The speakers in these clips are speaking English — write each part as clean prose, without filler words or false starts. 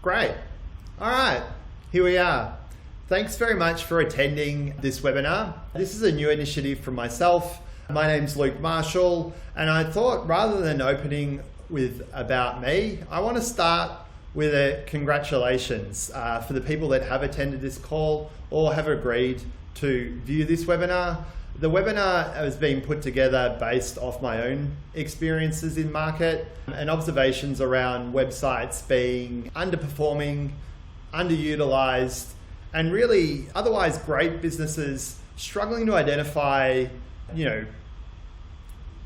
Great. All right, here we are. Thanks very much for attending this webinar. This is a new initiative from myself. My name's Luke Marshall, and I thought rather than opening with about me, I want to start with a congratulations for the people that have attended this call or have agreed to view this webinar. The webinar has been put together based off my own experiences in market and observations around websites being underperforming, underutilized, and really otherwise great businesses struggling to identify,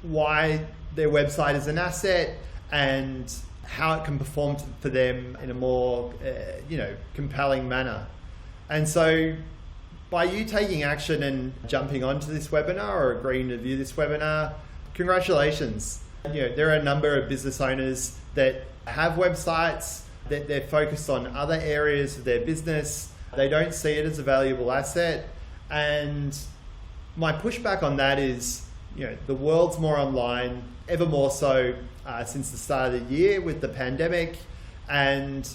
why their website is an asset and how it can perform for them in a more, compelling manner. And so by you taking action and jumping onto this webinar or agreeing to view this webinar, congratulations. There are a number of business owners that have websites, that they're focused on other areas of their business. They don't see it as a valuable asset. And my pushback on that is, the world's more online, ever more so since the start of the year with the pandemic. And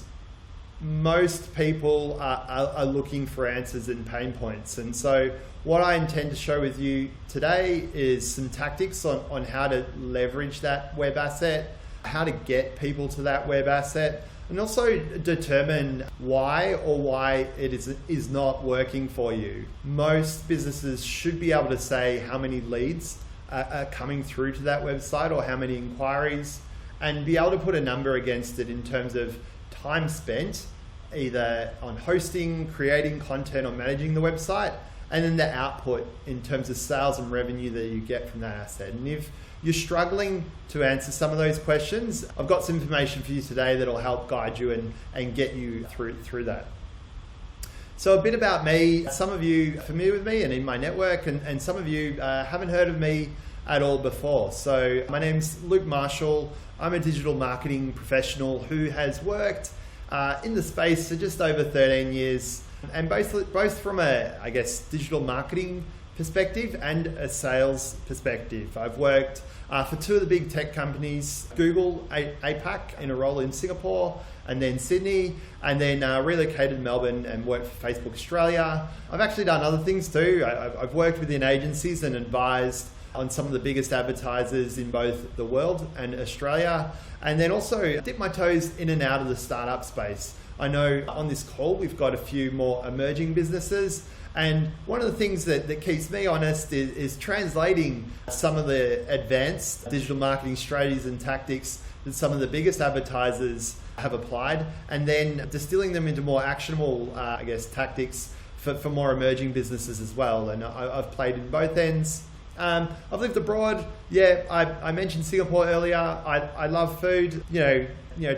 most people are looking for answers and pain points. And so what I intend to share with you today is some tactics on how to leverage that web asset, how to get people to that web asset, and also determine why it is not working for you. Most businesses should be able to say how many leads are coming through to that website or how many inquiries, and be able to put a number against it in terms of time spent either on hosting, creating content, or managing the website, and then the output in terms of sales and revenue that you get from that asset. And if you're struggling to answer some of those questions, I've got some information for you today that'll help guide you and get you through that. So a bit about me. Some of you are familiar with me and in my network, and some of you haven't heard of me at all before. So my name's Luke Marshall. I'm a digital marketing professional who has worked in the space for just over 13 years, and both from a, digital marketing perspective and a sales perspective. I've worked for two of the big tech companies, Google APAC in a role in Singapore, and then Sydney, and then relocated to Melbourne and worked for Facebook Australia. I've actually done other things too. I've worked within agencies and advised on some of the biggest advertisers in both the world and Australia, and then also dip my toes in and out of the startup space. I know on this call we've got a few more emerging businesses, and one of the things that keeps me honest is translating some of the advanced digital marketing strategies and tactics that some of the biggest advertisers have applied, and then distilling them into more actionable, tactics for more emerging businesses as well. And I've played in both ends. I've lived abroad. I mentioned Singapore earlier. I love food.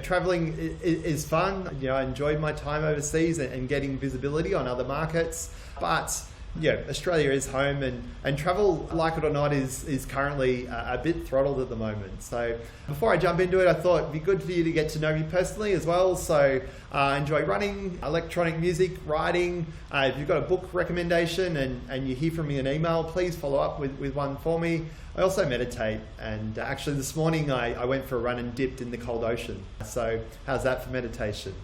Traveling is fun. I enjoyed my time overseas and getting visibility on other markets. But Australia is home, and travel, like it or not, is currently a bit throttled at the moment. So before I jump into it, I thought it'd be good for you to get to know me personally as well. So I enjoy running, electronic music, writing. If you've got a book recommendation and you hear from me an email, please follow up with one for me. I also meditate, and actually this morning I went for a run and dipped in the cold ocean. So how's that for meditation?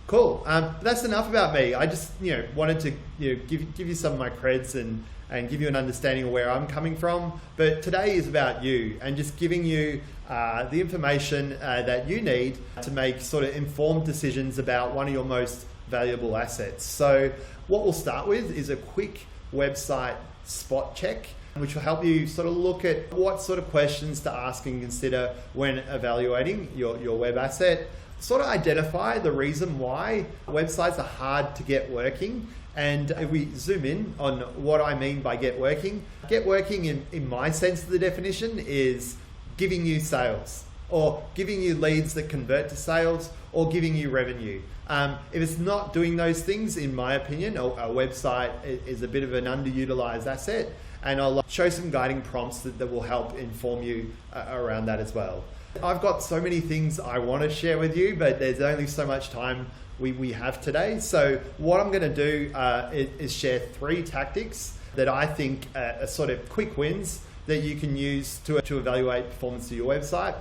Cool. That's enough about me. I just wanted to give you some of my creds and give you an understanding of where I'm coming from. But today is about you and just giving you the information that you need to make sort of informed decisions about one of your most valuable assets. So what we'll start with is a quick website spot check, which will help you sort of look at what sort of questions to ask and consider when evaluating your web asset. Sort of identify the reason why websites are hard to get working. And if we zoom in on what I mean by get working in my sense of the definition is giving you sales, or giving you leads that convert to sales, or giving you revenue. If it's not doing those things, in my opinion, a website is a bit of an underutilized asset, and I'll show some guiding prompts that will help inform you around that as well. I've got so many things I want to share with you, but there's only so much time we have today. So what I'm going to do is share 3 tactics that I think are sort of quick wins that you can use to evaluate performance of your website.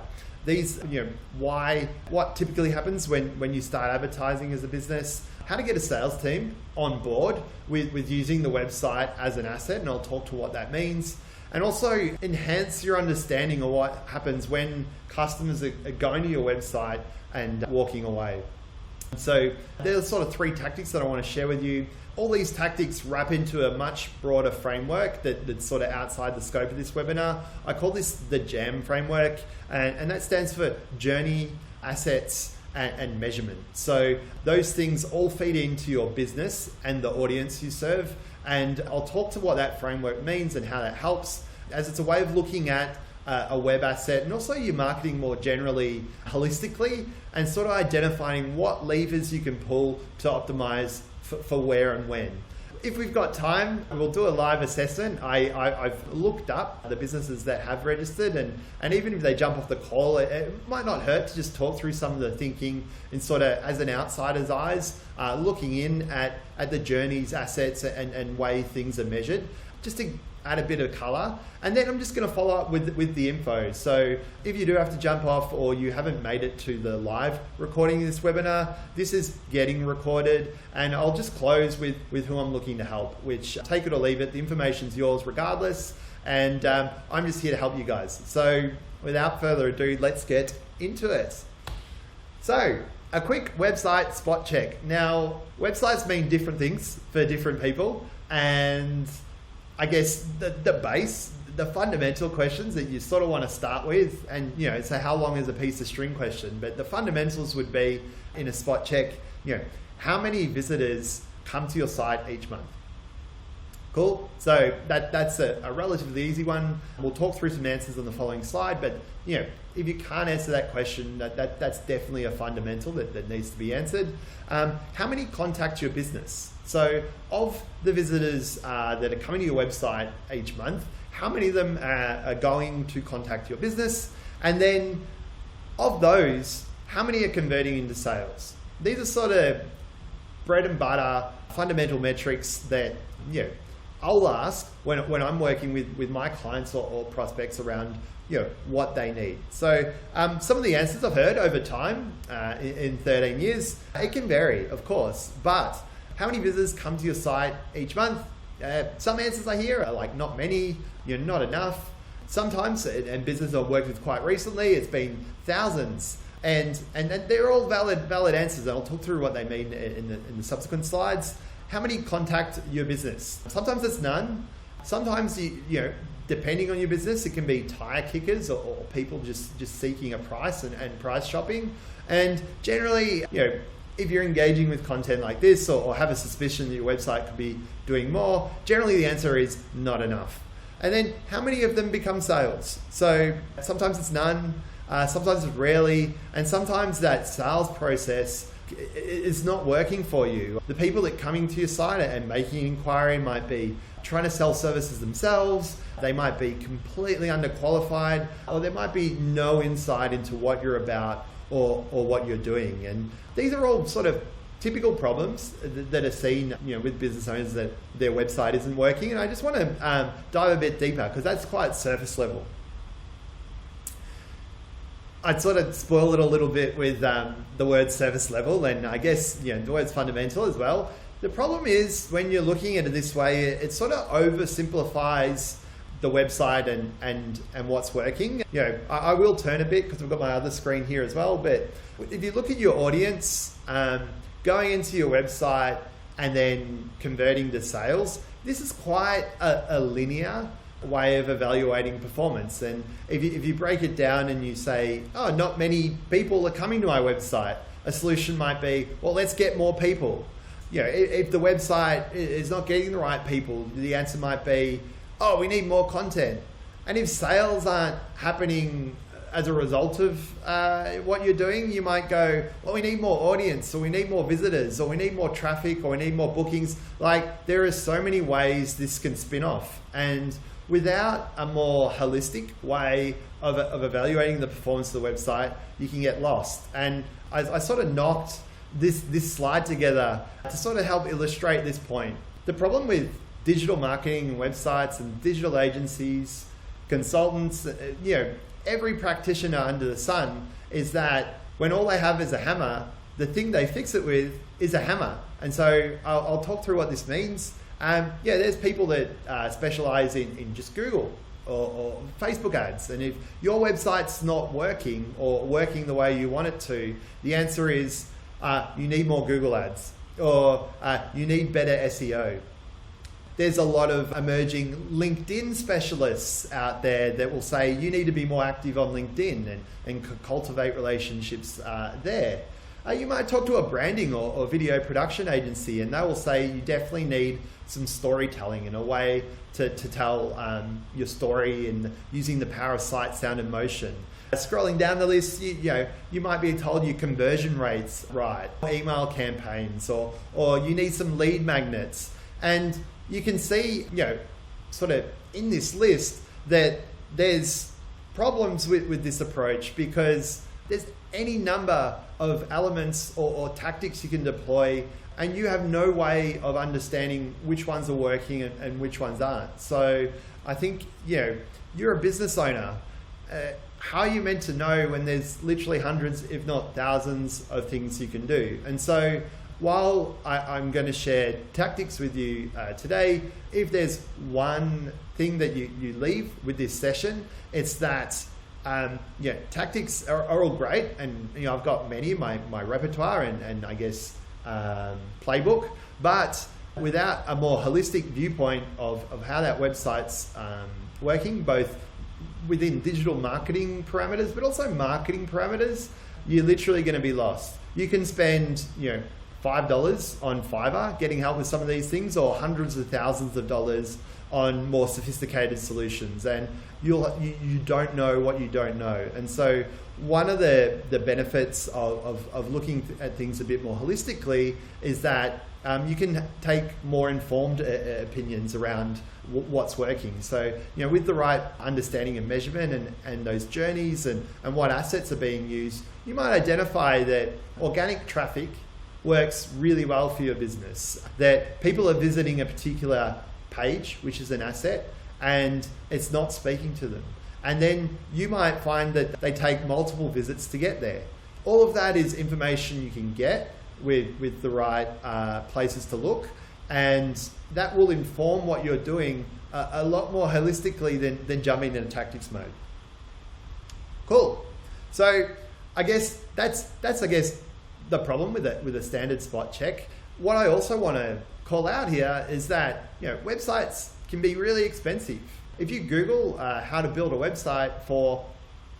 These, what typically happens when you start advertising as a business, how to get a sales team on board with using the website as an asset, and I'll talk to what that means. And also enhance your understanding of what happens when customers are going to your website and walking away. So there's sort of 3 tactics that I want to share with you. All these tactics wrap into a much broader framework that's sort of outside the scope of this webinar. I call this the JAM framework, and that stands for Journey, Assets, and Measurement. So those things all feed into your business and the audience you serve. And I'll talk to what that framework means and how that helps, as it's a way of looking at a web asset and also your marketing more generally holistically, and sort of identifying what levers you can pull to optimize for where and when. If we've got time, we'll do a live assessment. I've looked up the businesses that have registered, and even if they jump off the call, it might not hurt to just talk through some of the thinking in sort of as an outsider's eyes, looking in at the journeys, assets, and way things are measured, just to add a bit of color. And then I'm just going to follow up with the info. So if you do have to jump off or you haven't made it to the live recording of this webinar, this is getting recorded, and I'll just close with who I'm looking to help, which, take it or leave it, the information's yours regardless, and I'm just here to help you guys. So without further ado, let's get into it. So a quick website spot check. Now, websites mean different things for different people, and I guess the fundamental questions that you sort of want to start with, and so how long is a piece of string question, but the fundamentals would be, in a spot check, how many visitors come to your site each month? Cool. So that's a relatively easy one. We'll talk through some answers on the following slide, but if you can't answer that question, that's definitely a fundamental that needs to be answered. How many contact your business? So of the visitors that are coming to your website each month, how many of them are going to contact your business? And then of those, how many are converting into sales? These are sort of bread and butter fundamental metrics that I'll ask when I'm working with my clients or prospects around what they need. So some of the answers I've heard over time in 13 years, it can vary, of course, but how many visitors come to your site each month? Some answers I hear are like not many, not enough. Sometimes, and businesses I've worked with quite recently, it's been thousands, and they're all valid answers, and I'll talk through what they mean in the subsequent slides. How many contact your business? Sometimes it's none. Sometimes depending on your business, it can be tire kickers or people just seeking a price and price shopping. And generally, if you're engaging with content like this or have a suspicion that your website could be doing more, generally the answer is not enough. And then how many of them become sales? So sometimes it's none, sometimes it's rarely, and sometimes that sales process is not working for you. The people that are coming to your site and making an inquiry might be trying to sell services themselves, they might be completely underqualified, or there might be no insight into what you're about or what you're doing. And these are all sort of typical problems that are seen with business owners, that their website isn't working. And I just want to dive a bit deeper, because that's quite surface level. I'd sort of spoil it a little bit with the word surface level, and I guess the word's fundamental as well. The problem is, when you're looking at it this way, it sort of oversimplifies the website and what's working. I will turn a bit because we've got my other screen here as well, but if you look at your audience, going into your website and then converting to sales, this is quite a linear way of evaluating performance. And if you break it down and you say, oh, not many people are coming to my website, a solution might be, well, let's get more people. If the website is not getting the right people, the answer might be, oh, we need more content. And if sales aren't happening as a result of what you're doing, you might go, well, we need more audience, or we need more visitors, or we need more traffic, or we need more bookings. Like, there are so many ways this can spin off. And without a more holistic way of evaluating the performance of the website, you can get lost. And I sort of knocked this slide together to sort of help illustrate this point. The problem with digital marketing and websites and digital agencies, consultants, every practitioner under the sun is that when all they have is a hammer, the thing they fix it with is a hammer. And so I'll talk through what this means. There's people that specialize in just Google or Facebook ads. And if your website's not working or working the way you want it to, the answer is you need more Google ads, or you need better SEO. There's a lot of emerging LinkedIn specialists out there that will say you need to be more active on LinkedIn and cultivate relationships there. You might talk to a branding or video production agency, and they will say you definitely need some storytelling and a way to tell your story, and using the power of sight, sound, and motion. Scrolling down the list, you might be told your conversion rates right, email campaigns, or you need some lead magnets. And you can see, sort of in this list that there's problems with this approach, because there's any number of elements or tactics you can deploy, and you have no way of understanding which ones are working and which ones aren't. So I think, you're a business owner. How are you meant to know when there's literally hundreds, if not thousands, of things you can do? And so while I'm going to share tactics with you today, if there's one thing that you leave with this session, it's that tactics are all great, and I've got many in my repertoire and I guess playbook, but without a more holistic viewpoint of how that website's working, both within digital marketing parameters but also marketing parameters, you're literally going to be lost. You can spend $5 on Fiverr getting help with some of these things, or hundreds of thousands of dollars on more sophisticated solutions, and you don't know what you don't know. And so one of the benefits of looking at things a bit more holistically is that you can take more informed opinions around what's working. So with the right understanding of measurement and those journeys and what assets are being used, you might identify that organic traffic works really well for your business, that people are visiting a particular page, which is an asset, and it's not speaking to them. And then you might find that they take multiple visits to get there. All of that is information you can get with the right places to look, and that will inform what you're doing a lot more holistically than jumping into tactics mode. Cool. So I guess that's the problem with a standard spot check. What I also want to call out here is that websites can be really expensive. If you Google how to build a website for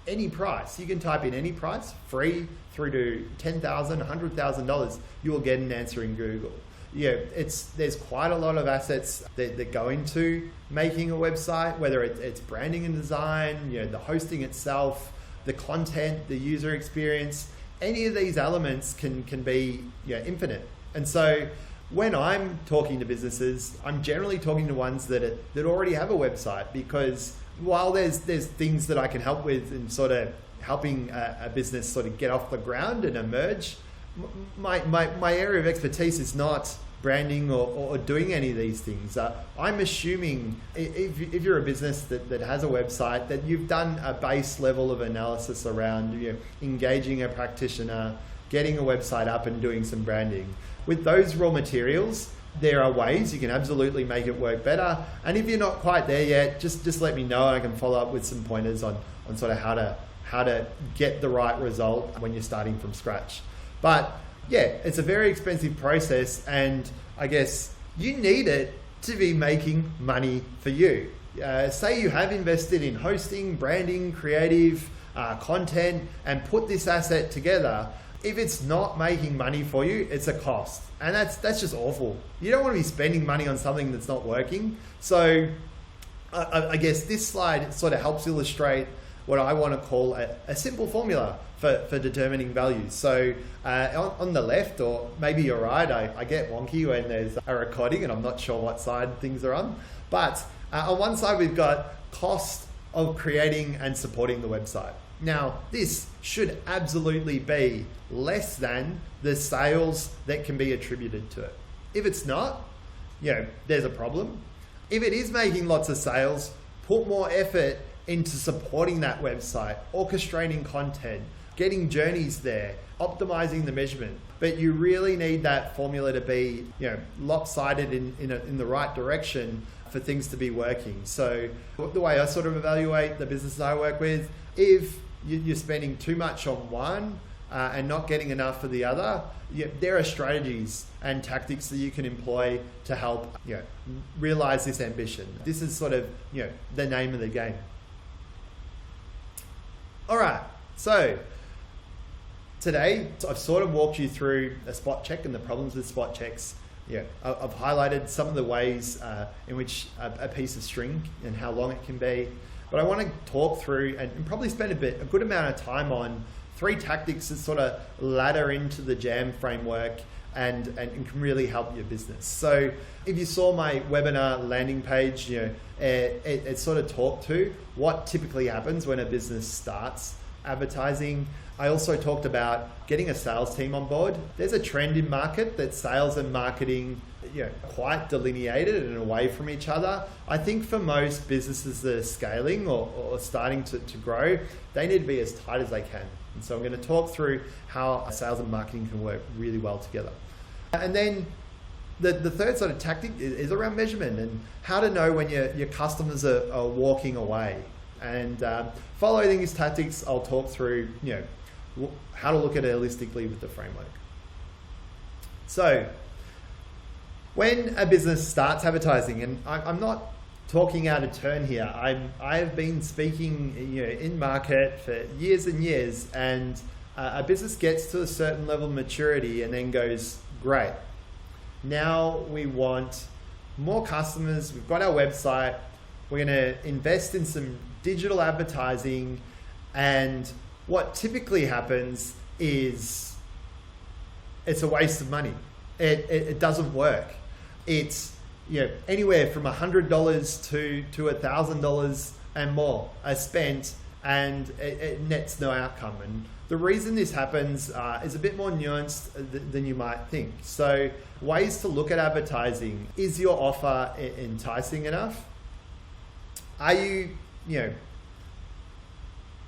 any price, you can type in any price, free through to $10,000, $100,000, you will get an answer in Google. There's quite a lot of assets that go into making a website, whether it's branding and design, the hosting itself, the content, the user experience. Any of these elements can be infinite. And so when I'm talking to businesses, I'm generally talking to ones that already have a website, because while there's things that I can help with in sort of helping a business sort of get off the ground and emerge, my area of expertise is not branding or doing any of these things. I'm assuming if you're a business that has a website, that you've done a base level of analysis around engaging a practitioner, getting a website up and doing some branding. With those raw materials, there are ways you can absolutely make it work better. And if you're not quite there yet, just let me know, and I can follow up with some pointers on sort of how to get the right result when you're starting from scratch. But yeah, it's a very expensive process, and I guess you need it to be making money for you. Say you have invested in hosting, branding, creative, content, and put this asset together. If it's not making money for you, it's a cost. And that's just awful. You don't want to be spending money on something that's not working. So I guess this slide sort of helps illustrate what I want to call a simple formula for determining values. So on the left, or maybe you're right, I get wonky when there's a recording and I'm not sure what side things are on. But on one side, we've got cost of creating and supporting the website. Now, this should absolutely be less than the sales that can be attributed to it. If it's not, there's a problem. If it is making lots of sales, put more effort into supporting that website, orchestrating content, getting journeys there, optimizing the measurement. But you really need that formula to be, lopsided in the right direction for things to be working. So the way I sort of evaluate the businesses I work with, if you're spending too much on one and not getting enough for the other, there are strategies and tactics that you can employ to help realize this ambition. This is sort of the name of the game. All right, so today I've sort of walked you through a spot check and the problems with spot checks. I've highlighted some of the ways in which a piece of string and how long it can be. But I want to talk through and probably spend a good amount of time on 3 tactics that sort of ladder into the JAM framework and can really help your business. So if you saw my webinar landing page, it sort of talked to what typically happens when a business starts advertising. I also talked about getting a sales team on board. There's a trend in market that sales and marketing quite delineated and away from each other. I think for most businesses that are scaling or starting to grow, they need to be as tight as they can. And so I'm going to talk through how sales and marketing can work really well together. And then the third sort of tactic is around measurement and how to know when your customers are walking away. And following these tactics, I'll talk through how to look at it holistically with the framework. So when a business starts advertising, and I'm not talking out of turn here, I've been speaking in market for years and years, and a business gets to a certain level of maturity and then goes, great, now we want more customers, we've got our website, we're going to invest in some digital advertising, and what typically happens is it's a waste of money. It doesn't work. It's anywhere from $100 to $1,000 and more are spent, and it nets no outcome. And the reason this happens is a bit more nuanced than you might think. So ways to look at advertising: is your offer enticing enough? Are you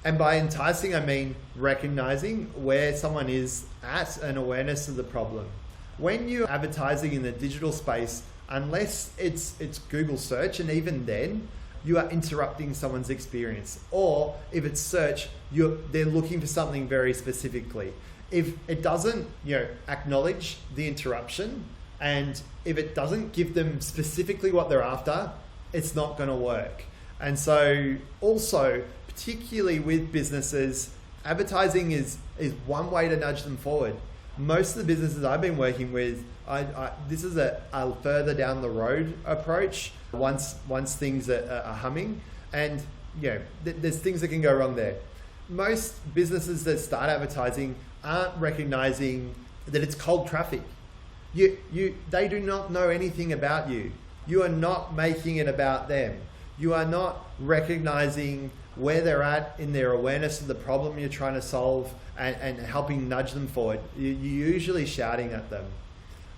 and by enticing, I mean recognizing where someone is at and awareness of the problem. When you're advertising in the digital space, unless it's Google search, and even then, you are interrupting someone's experience. Or if it's search, they're looking for something very specifically. If it doesn't acknowledge the interruption, and if it doesn't give them specifically what they're after, it's not going to work. And so also, particularly with businesses, advertising is one way to nudge them forward. Most of the businesses I've been working with, this is a further down the road approach once things are humming, and there's things that can go wrong there. Most businesses that start advertising aren't recognizing that it's cold traffic. They do not know anything about you. You are not making it about them. You are not recognizing where they're at in their awareness of the problem you're trying to solve and helping nudge them forward. You're usually shouting at them.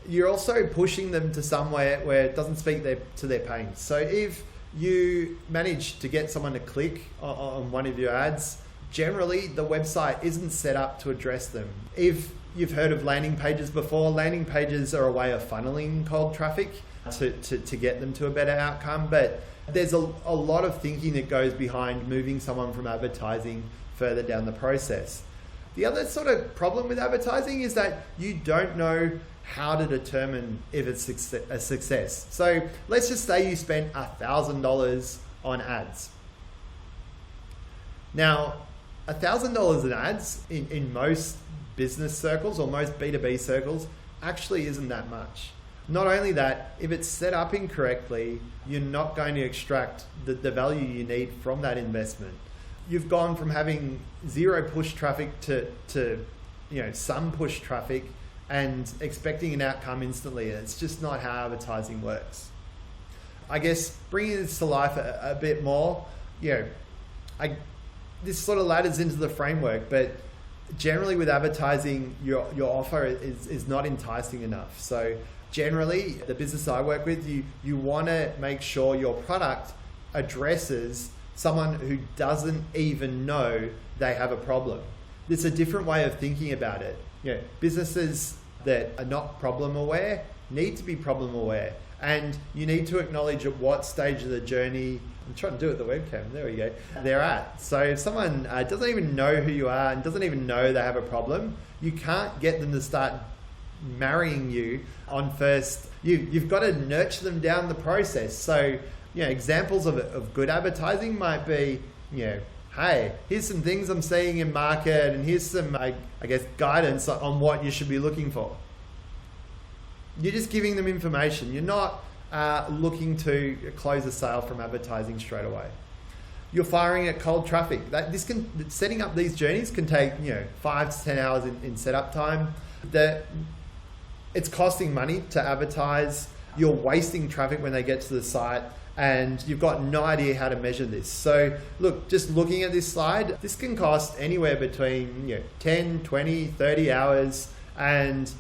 You're also pushing them to somewhere where it doesn't speak to their pain. So if you manage to get someone to click on one of your ads, generally the website isn't set up to address them. If you've heard of landing pages before, landing pages are a way of funneling cold traffic to get them to a better outcome. But there's a lot of thinking that goes behind moving someone from advertising further down the process. The other sort of problem with advertising is that you don't know how to determine if it's a success. So let's just say you spent $1,000 on ads. Now, $1,000 in ads in most business circles or most B2B circles actually isn't that much. Not only that, if it's set up incorrectly, you're not going to extract the value you need from that investment. You've gone from having zero push traffic to some push traffic and expecting an outcome instantly. It's just not how advertising works. I guess bringing this to life a bit more, this sort of ladders into the framework, but generally with advertising, your offer is not enticing enough. So generally, the business I work with, you want to make sure your product addresses someone who doesn't even know they have a problem. It's a different way of thinking about it. Businesses that are not problem aware need to be problem aware, and you need to acknowledge at what stage of the journey, I'm trying to do it with the webcam, there we go, they're at. So if someone doesn't even know who you are and doesn't even know they have a problem, you can't get them to start marrying you on first. You've got to nurture them down the process. So examples of good advertising might be, hey, here's some things I'm seeing in market, and here's some, I guess, guidance on what you should be looking for. You're just giving them information. You're not looking to close a sale from advertising straight away. You're firing at cold traffic. Setting up these journeys can take 5 to 10 hours in setup time. It's costing money to advertise. You're wasting traffic when they get to the site, and you've got no idea how to measure this. So look, just looking at this slide, this can cost anywhere between 10, 20, 30 hours and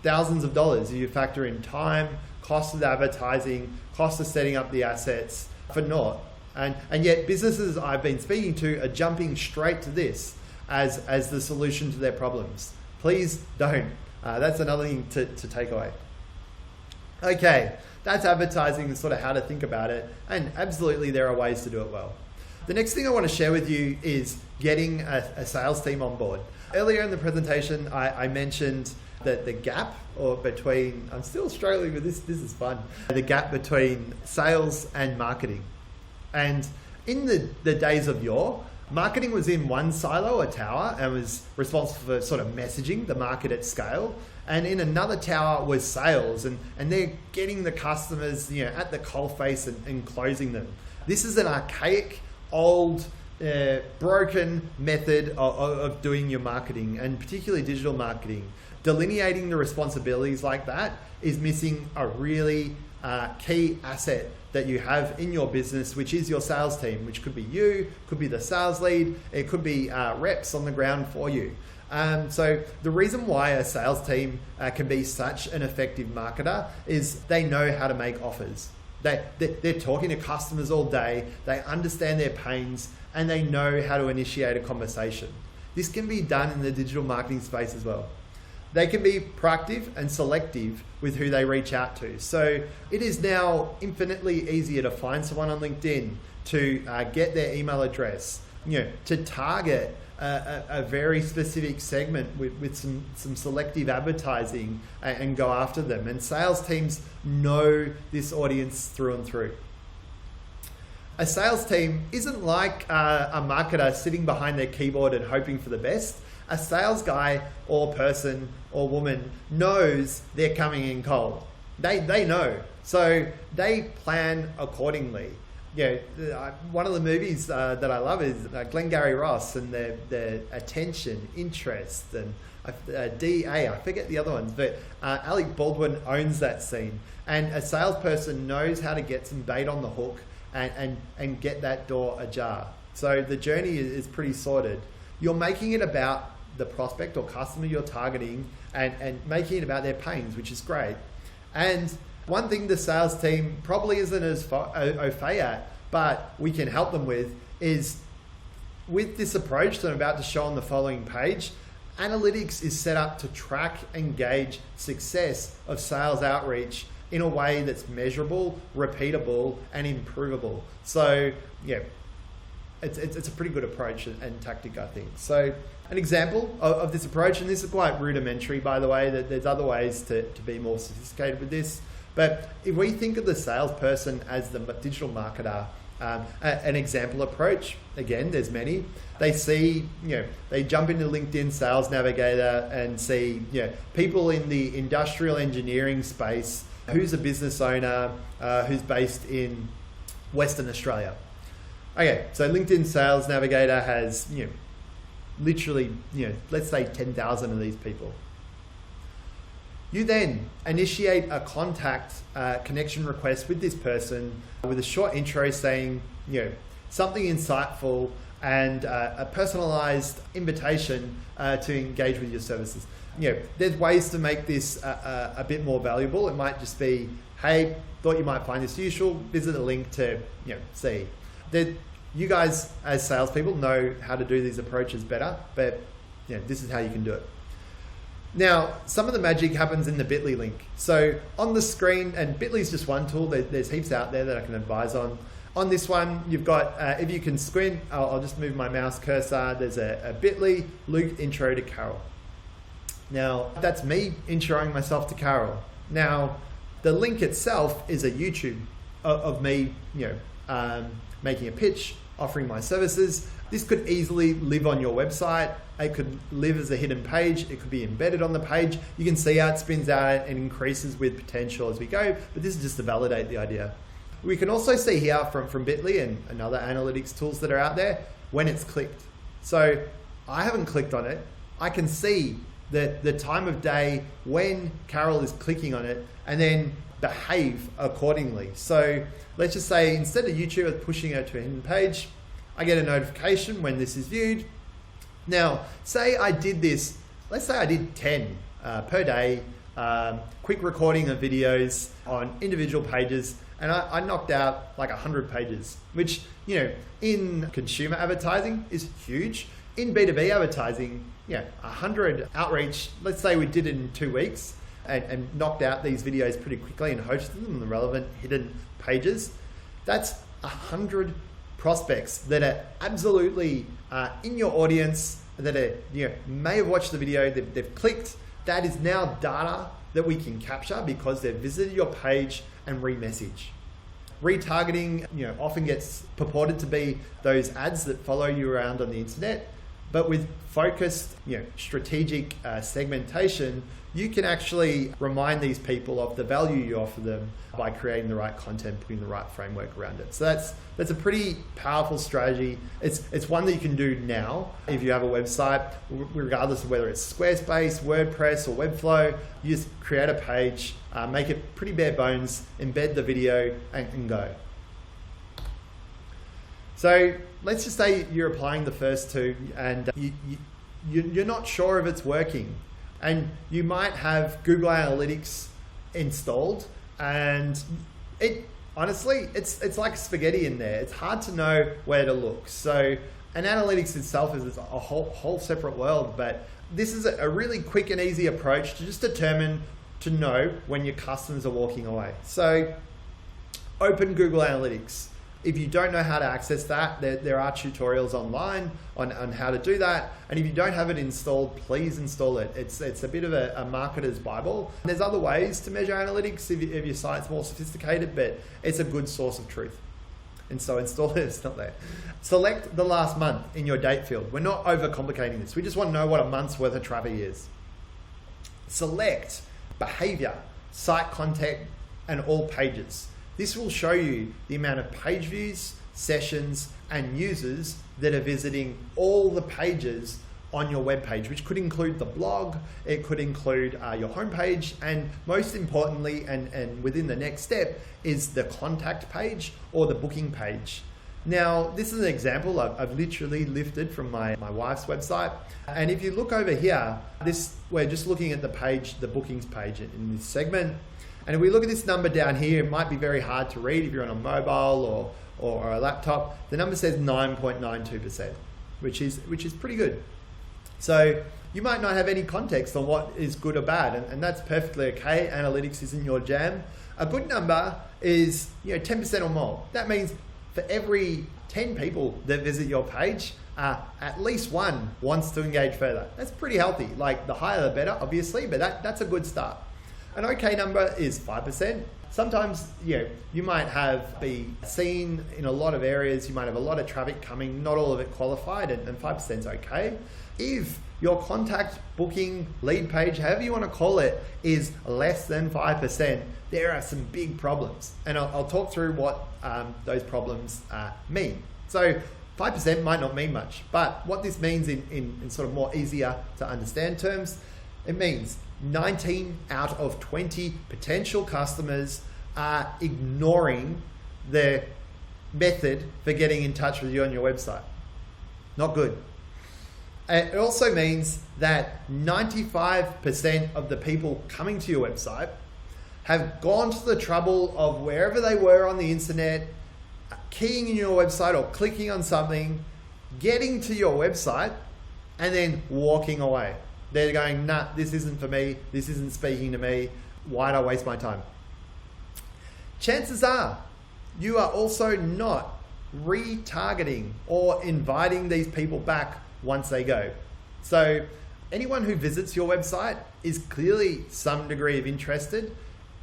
thousands of dollars. You factor in time, cost of advertising, cost of setting up the assets for naught. And yet businesses I've been speaking to are jumping straight to this as the solution to their problems. Please don't. That's another thing to take away. Okay, that's advertising and sort of how to think about it. And absolutely there are ways to do it well. The next thing I want to share with you is getting a sales team on board. Earlier in the presentation, I mentioned that the gap between, I'm still struggling with this is fun, the gap between sales and marketing. And in the days of yore, marketing was in one silo, a tower, and was responsible for sort of messaging the market at scale. And in another tower was sales, and they're getting the customers at the coalface and closing them. This is an archaic, old, broken method of doing your marketing, and particularly digital marketing. Delineating the responsibilities like that is missing a really key asset that you have in your business, which is your sales team, which could be you, could be the sales lead, it could be reps on the ground for you. So the reason why a sales team can be such an effective marketer is they know how to make offers. They're talking to customers all day, they understand their pains, and they know how to initiate a conversation. This can be done in the digital marketing space as well. They can be proactive and selective with who they reach out to. So it is now infinitely easier to find someone on LinkedIn, to get their email address, to target a very specific segment with some selective advertising and go after them. And sales teams know this audience through and through. A sales team isn't like a marketer sitting behind their keyboard and hoping for the best. A sales guy or person or woman knows they're coming in cold. They know. So they plan accordingly. One of the movies that I love is Glengarry Ross and their attention, interest, and DA. I forget the other ones, but Alec Baldwin owns that scene. And a salesperson knows how to get some bait on the hook and get that door ajar. So the journey is pretty sorted. You're making it about the prospect or customer you're targeting and making it about their pains, which is great. And one thing the sales team probably isn't as au fait at, but we can help them with, is with this approach that I'm about to show on the following page, analytics is set up to track and gauge success of sales outreach in a way that's measurable, repeatable, and improvable. So yeah, it's a pretty good approach and tactic, I think. So an example of this approach, and this is quite rudimentary, by the way, that there's other ways to be more sophisticated with this. But if we think of the salesperson as the digital marketer, an example approach, again, there's many. They see, they jump into LinkedIn Sales Navigator and see, people in the industrial engineering space, who's a business owner, who's based in Western Australia. Okay, so LinkedIn Sales Navigator has, literally, let's say 10,000 of these people. You then initiate a contact connection request with this person with a short intro saying, something insightful and a personalized invitation to engage with your services. There's ways to make this a bit more valuable. It might just be, hey, thought you might find this useful, visit the link to, see. You guys as salespeople know how to do these approaches better, but this is how you can do it. Now, some of the magic happens in the Bitly link. So on the screen, and Bitly is just one tool, there's heaps out there that I can advise on. On this one, you've got, if you can squint, I'll just move my mouse cursor, there's a Bitly Luke intro to Carol. Now, that's me introing myself to Carol. Now, the link itself is a YouTube of me, making a pitch, offering my services. This could easily live on your website. It could live as a hidden page. It could be embedded on the page. You can see how it spins out and increases with potential as we go, but this is just to validate the idea. We can also see here from Bitly and other analytics tools that are out there when it's clicked. So I haven't clicked on it. I can see the time of day when Carol is clicking on it and then behave accordingly. So let's just say instead of YouTube pushing her to a hidden page, I get a notification when this is viewed. Now, say I did this, let's say I did 10 per day, quick recording of videos on individual pages, and I knocked out like 100 pages, which, in consumer advertising is huge. In B2B advertising, 100 outreach, let's say we did it in 2 weeks and knocked out these videos pretty quickly and hosted them on the relevant hidden pages. That's 100 prospects that are absolutely in your audience, that are, may have watched the video, they've clicked. That is now data that we can capture because they've visited your page and re-message. Retargeting, often gets purported to be those ads that follow you around on the internet, but with focused, strategic segmentation, you can actually remind these people of the value you offer them by creating the right content, putting the right framework around it. So that's a pretty powerful strategy. It's one that you can do now if you have a website, regardless of whether it's Squarespace, WordPress, or Webflow. You just create a page, make it pretty bare bones, embed the video, and go. So let's just say you're applying the first two and you're not sure if it's working. And you might have Google Analytics installed, and honestly, it's like spaghetti in there. It's hard to know where to look. So, and analytics itself is a whole separate world, but this is a really quick and easy approach to just determine, to know when your customers are walking away. So, open Google Analytics. If you don't know how to access that, there are tutorials online on how to do that. And if you don't have it installed, please install it. It's a bit of a marketer's Bible. There's other ways to measure analytics if your site's more sophisticated, but it's a good source of truth. And so install it, it's not there. Select the last month in your date field. We're not overcomplicating this. We just want to know what a month's worth of traffic is. Select behavior, site content, and all pages. This will show you the amount of page views, sessions, and users that are visiting all the pages on your web page, which could include the blog, it could include your homepage, and most importantly, and within the next step, is the contact page or the booking page. Now, this is an example I've literally lifted from my wife's website. And if you look over here, we're just looking at the page, the bookings page in this segment. And if we look at this number down here, it might be very hard to read if you're on a mobile or a laptop. The number says 9.92%, which is pretty good. So you might not have any context on what is good or bad, and that's perfectly okay. Analytics isn't your jam. A good number is 10% or more. That means for every 10 people that visit your page, at least one wants to engage further. That's pretty healthy. Like the higher the better, obviously, but that's a good start. An okay number is 5%. Sometimes, you might be seen in a lot of areas, you might have a lot of traffic coming, not all of it qualified, and 5% is okay. If your contact, booking, lead page, however you want to call it, is less than 5%, there are some big problems. And I'll talk through what those problems mean. So 5% might not mean much, but what this means in sort of more easier to understand terms, it means 19 out of 20 potential customers are ignoring the method for getting in touch with you on your website. Not good. It also means that 95% of the people coming to your website have gone to the trouble of wherever they were on the internet, keying in your website or clicking on something, getting to your website, and then walking away. They're going, nah, this isn't for me. This isn't speaking to me. Why'd I waste my time? Chances are you are also not retargeting or inviting these people back once they go. So anyone who visits your website is clearly some degree of interested.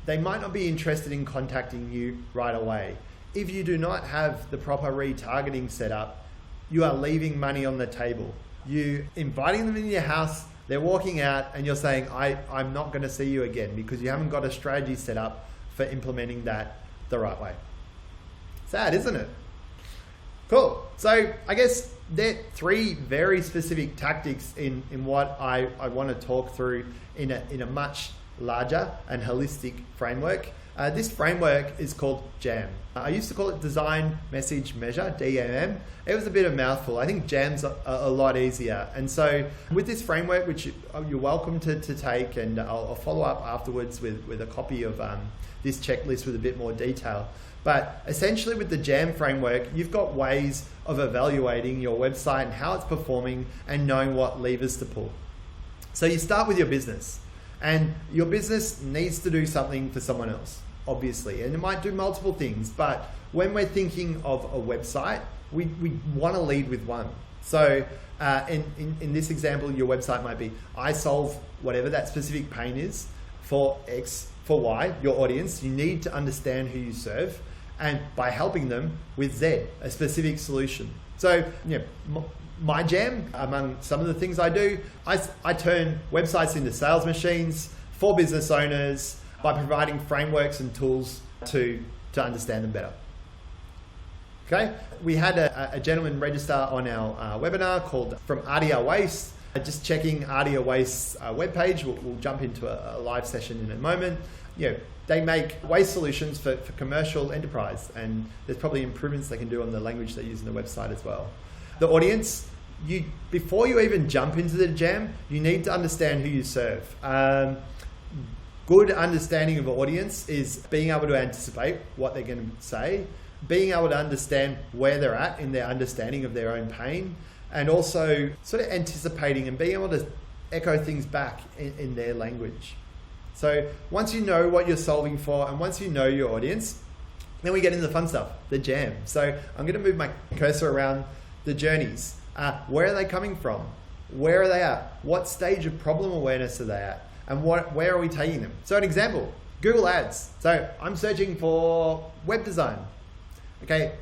They might not be interested in contacting you right away. If you do not have the proper retargeting set up, you are leaving money on the table. You inviting them into your house, they're walking out, and you're saying, I'm not going to see you again, because you haven't got a strategy set up for implementing that the right way. Sad, isn't it? Cool. So I guess there are 3 very specific tactics in what I want to talk through in a much larger and holistic framework. This framework is called JAM. I used to call it Design, Message, Measure, DMM. It was a bit of a mouthful. I think JAM's a lot easier. And so with this framework, which you're welcome to take, and I'll follow up afterwards with a copy of this checklist with a bit more detail. But essentially with the JAM framework, you've got ways of evaluating your website and how it's performing and knowing what levers to pull. So you start with your business. And your business needs to do something for someone else, obviously. And it might do multiple things, but when we're thinking of a website, we want to lead with one. So in this example, your website might be, I solve whatever that specific pain is for X, for Y, your audience. You need to understand who you serve, and by helping them with Z, a specific solution. So, my jam, among some of the things I do, I turn websites into sales machines for business owners by providing frameworks and tools to understand them better. Okay, we had a gentleman register on our webinar called From RDR Waste. Just checking RDR Waste's webpage. We'll jump into a live session in a moment. They make waste solutions for commercial enterprise, and there's probably improvements they can do on the language they use in the website as well. The audience, before you even jump into the jam, you need to understand who you serve. Good understanding of the audience is being able to anticipate what they're going to say, being able to understand where they're at in their understanding of their own pain, and also sort of anticipating and being able to echo things back in their language. So once you know what you're solving for, and once you know your audience, then we get into the fun stuff, the jam. So I'm going to move my cursor around the journeys. Where are they coming from? Where are they at? What stage of problem awareness are they at? And where are we taking them? So an example, Google Ads. So I'm searching for web design. Okay,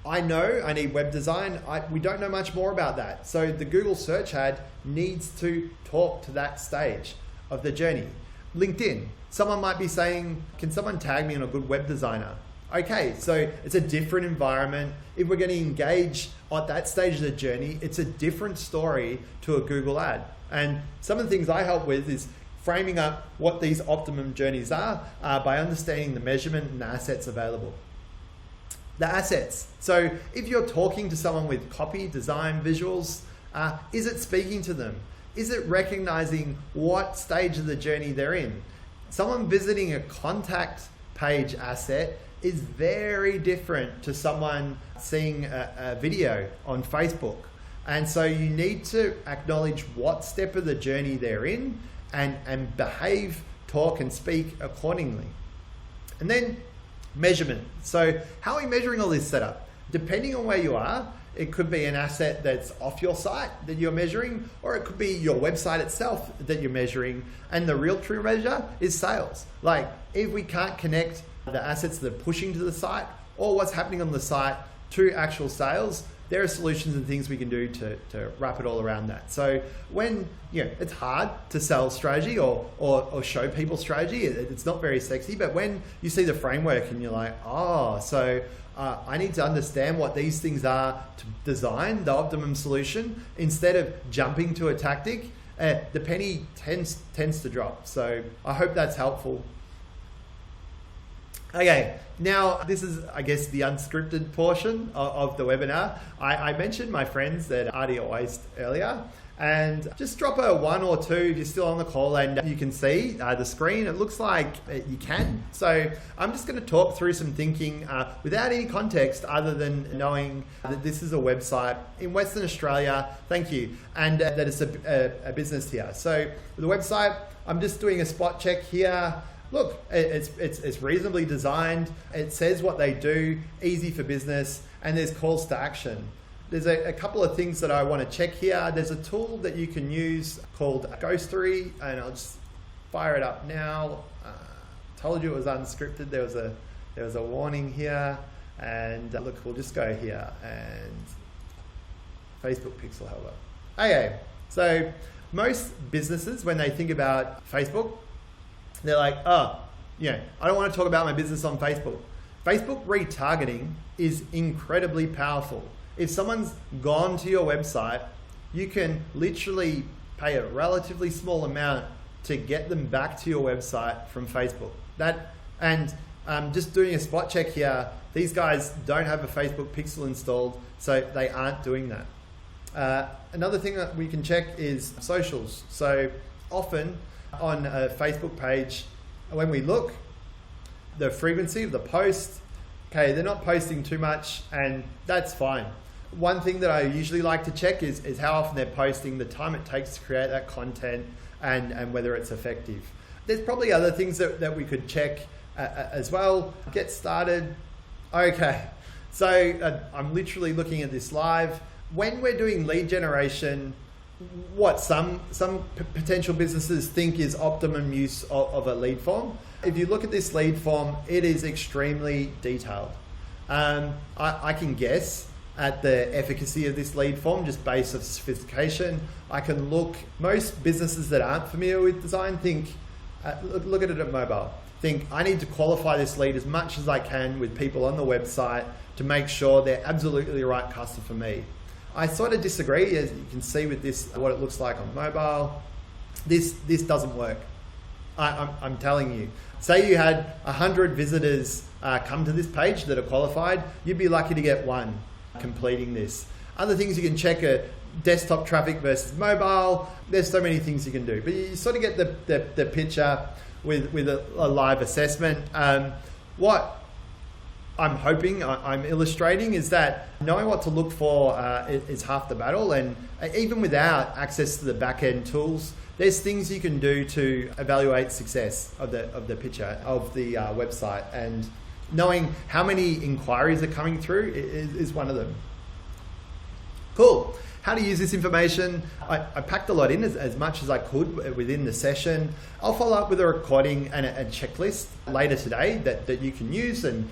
I know I need web design. We don't know much more about that. So the Google search ad needs to talk to that stage of the journey. LinkedIn, someone might be saying, can someone tag me on a good web designer? Okay, so it's a different environment. If we're going to engage at that stage of the journey, it's a different story to a Google ad. And some of the things I help with is framing up what these optimum journeys are by understanding the measurement and the assets available. The assets. So if you're talking to someone with copy, design, visuals, is it speaking to them? Is it recognizing what stage of the journey they're in? Someone visiting a contact page asset is very different to someone seeing a video on Facebook. And so you need to acknowledge what step of the journey they're in and behave, talk, and speak accordingly. And then measurement. So how are we measuring all this setup? Depending on where you are, it could be an asset that's off your site that you're measuring, or it could be your website itself that you're measuring. And the real true measure is sales. Like if we can't connect the assets that are pushing to the site or what's happening on the site to actual sales, there are solutions and things we can do to wrap it all around that. So when it's hard to sell strategy or show people strategy, it's not very sexy, but when you see the framework and you're like, I need to understand what these things are to design the optimum solution, instead of jumping to a tactic, the penny tends to drop. So I hope that's helpful. Okay, now this is, I guess, the unscripted portion of the webinar. I mentioned my friends at RDR Waste earlier, and just drop a 1 or 2 if you're still on the call and you can see the screen. It looks like you can. So I'm just going to talk through some thinking without any context other than knowing that this is a website in Western Australia, thank you, and that it's a business here. So the website, I'm just doing a spot check here. Look, it's reasonably designed. It says what they do, easy for business, and there's calls to action. There's a couple of things that I want to check here. There's a tool that you can use called Ghostery, and I'll just fire it up now. Told you it was unscripted. There was a warning here, and look, we'll just go here and Facebook Pixel Helper. Okay, so most businesses, when they think about Facebook, they're like, oh, I don't want to talk about my business on Facebook. Facebook retargeting is incredibly powerful. If someone's gone to your website, you can literally pay a relatively small amount to get them back to your website from Facebook. Just doing a spot check here, these guys don't have a Facebook Pixel installed, so they aren't doing that. Another thing that we can check is socials. So often on a Facebook page, when we look, the frequency of the post, okay, they're not posting too much, and that's fine. One thing that I usually like to check is how often they're posting, the time it takes to create that content, and whether it's effective. There's probably other things that we could check as well. Get started. Okay, so I'm literally looking at this live. When we're doing lead generation, what some potential businesses think is optimum use of a lead form. If you look at this lead form, it is extremely detailed. I can guess at the efficacy of this lead form just based on sophistication. I can look, most businesses that aren't familiar with design think, look at it at mobile. Think, I need to qualify this lead as much as I can with people on the website to make sure they're absolutely the right customer for me. I sort of disagree, as you can see with this, what it looks like on mobile. This doesn't work. I'm telling you. Say you had 100 visitors come to this page that are qualified, you'd be lucky to get 1 completing this. Other things you can check are desktop traffic versus mobile. There's so many things you can do, but you sort of get the picture with a live assessment. What I'm hoping, I'm illustrating, is that knowing what to look for is half the battle. And even without access to the back-end tools, there's things you can do to evaluate success of the picture of the website. And knowing how many inquiries are coming through is one of them. Cool. How to use this information. I packed a lot in, as much as I could within the session. I'll follow up with a recording and a checklist later today that you can use and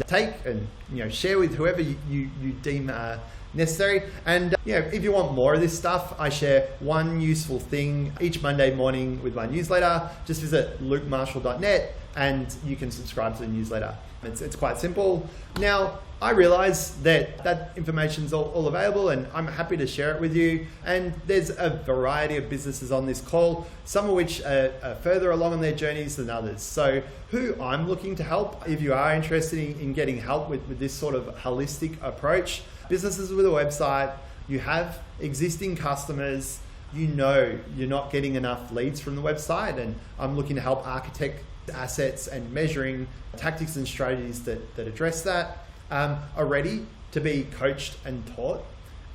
take and share with whoever you deem necessary. And if you want more of this stuff, I share one useful thing each Monday morning with my newsletter. Just visit lukemarshall.net and you can subscribe to the newsletter. It's quite simple. Now, I realize that information's all available, and I'm happy to share it with you. And there's a variety of businesses on this call, some of which are further along on their journeys than others. So who I'm looking to help, if you are interested in getting help with this sort of holistic approach, businesses with a website, you have existing customers, you're not getting enough leads from the website, and I'm looking to help architect assets and measuring tactics and strategies that address that. Are ready to be coached and taught,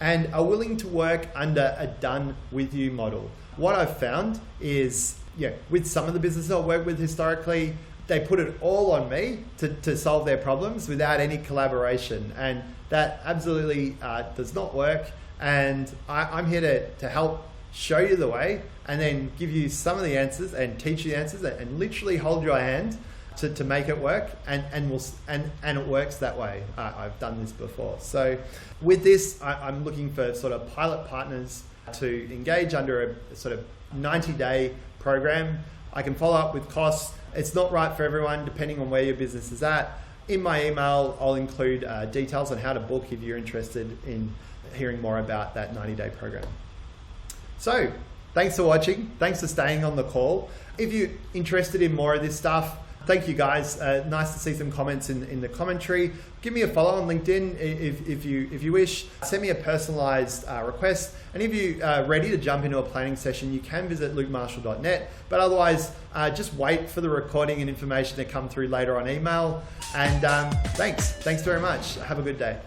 and are willing to work under a done with you model. What I've found is, with some of the businesses I've worked with historically, they put it all on me to solve their problems without any collaboration, and that absolutely does not work. And I'm here to help show you the way, and then give you some of the answers and teach you the answers and literally hold your hand to make it work, and it works that way. I've done this before. So with this, I'm looking for sort of pilot partners to engage under a sort of 90-day program. I can follow up with costs. It's not right for everyone, depending on where your business is at. In my email, I'll include details on how to book if you're interested in hearing more about that 90-day program. So thanks for watching. Thanks for staying on the call. If you're interested in more of this stuff, Thank you guys. Nice to see some comments in the commentary. Give me a follow on LinkedIn if you wish. Send me a personalized request. And if you're ready to jump into a planning session, you can visit lukemarshall.net. But otherwise, just wait for the recording and information to come through later on email. And thanks very much. Have a good day.